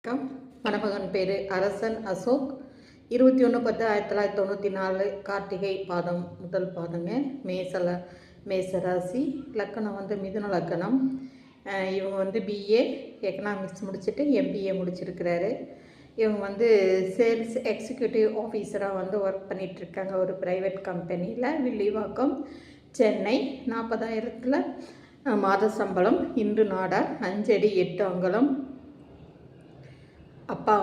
வணக்கம். மணமகன் பேர் அரசன் அசோக். 21/10/1994 கார்த்திகை பாதம் முதல் பாதங்க. மேசராசி. லக்கணம் மிதுன லக்கணம். இவங்க பிஏ எக்கனாமிக்ஸ் முடிச்சுட்டு எம்பிஏ முடிச்சிருக்கிறாரு. இவங்க சேல்ஸ் எக்ஸிக்யூட்டிவ் ஆஃபீஸராக ஒர்க் பண்ணிகிட்ருக்காங்க ஒரு ப்ரைவேட் கம்பெனியில், வில்லிவாக்கம், சென்னை. 40,000 மாத சம்பளம். இந்து நாடார், 5 அடி 8 அங்குலம். அப்பா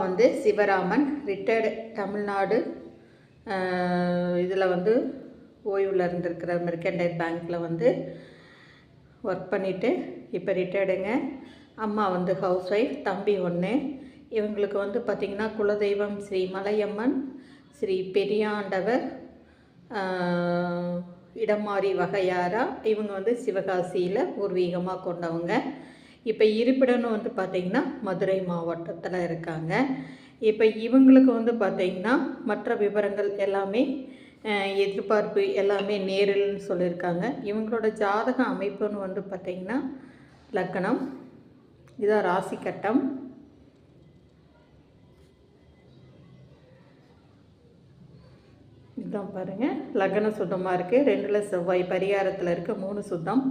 சிவராமன், ரிட்டையர்டு, தமிழ்நாடு. இதில் ஓய்வில் இருந்திருக்கிற மெர்கண்டைல் பேங்க்கில் ஒர்க் பண்ணிவிட்டு இப்போ ரிட்டையர்டுங்க. அம்மா ஹவுஸ் ஒய்ஃப். தம்பி 1. இவங்களுக்கு பார்த்திங்கன்னா குலதெய்வம் ஸ்ரீ மலையம்மன், ஸ்ரீ பெரியாண்டவர், இடமாரி வகையாரா. இவங்க சிவகாசியில் பூர்வீகமாக கொண்டவங்க. இப்போ இருப்பிடம்னு பார்த்திங்கன்னா மதுரை மாவட்டத்தில் இருக்காங்க. இப்போ இவங்களுக்கு பார்த்திங்கன்னா மற்ற விவரங்கள் எல்லாமே எதிர்பார்ப்பு எல்லாமே நேரில்னு சொல்லியிருக்காங்க. இவங்களோட ஜாதக அமைப்புன்னு பார்த்திங்கன்னா லக்கணம், இதான் ராசி கட்டம். இதுதான் பாருங்கள், லக்ன சுத்தமாக இருக்குது. 2 செவ்வாய் பரிகாரத்தில் இருக்குது. 3 சுத்தம்.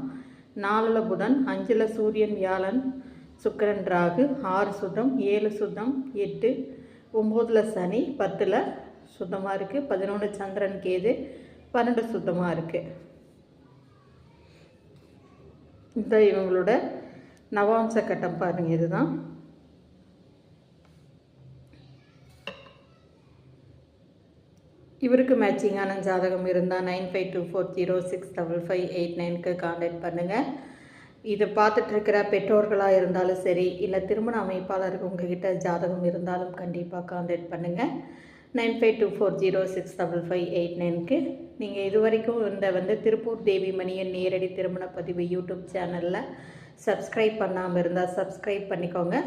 4 புதன், 5 சூரியன், வியாழன், சுக்கிரன், ராகு. 6 சுத்தம். 7 சுத்தம். 8, 9 சனி. 10 சுத்தமாக இருக்குது. 11 சந்திரன், கேது. 12 சுத்தமாக இருக்குது. இந்த இவங்களோட நவாம்ச கட்டம் பாருங்கள். இதுதான் இவருக்கு மேட்சிங்கான ஜாதகம் இருந்தால் 9524065589க்கு கான்டாக்ட் பண்ணுங்கள். இதை பார்த்துட்ருக்கிற பெற்றோர்களாக இருந்தாலும் சரி, இல்லை திருமண அமைப்பாளருக்கு உங்ககிட்ட ஜாதகம் இருந்தாலும் கண்டிப்பாக கான்டாக்ட் பண்ணுங்கள். 9524065589க்கு. நீங்கள் இது வரைக்கும் இந்த திருப்பூர் தேவி மணியன் நேரடி திருமண பதிவு யூடியூப் சேனலில் சப்ஸ்கிரைப் பண்ணாமல் இருந்தால் சப்ஸ்கிரைப் பண்ணிக்கோங்க.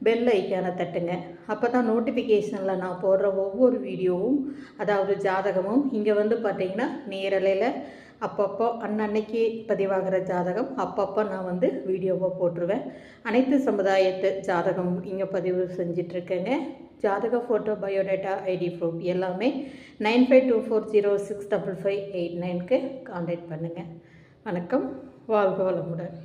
பெல் ஐக்கானை தட்டுங்க. அப்போ தான் நோட்டிஃபிகேஷனில் நான் போடுற ஒவ்வொரு வீடியோவும், அதாவது ஜாதகமும் இங்கே பார்த்திங்கன்னா நேரலையில் அப்பப்போ அன்னன்னைக்கு பதிவாகிற ஜாதகம் அப்பப்போ நான் வீடியோவாக போட்டுருவேன். அனைத்து சமுதாயத்து ஜாதகம் இங்கே பதிவு செஞ்சிட்ருக்கேங்க. ஜாதக ஃபோட்டோ, பயோடேட்டா, ஐடி ப்ரூஃப் எல்லாமே 9524065589க்கு கான்டாக்ட் பண்ணுங்கள். வணக்கம். வாழ்க வளமுடன்.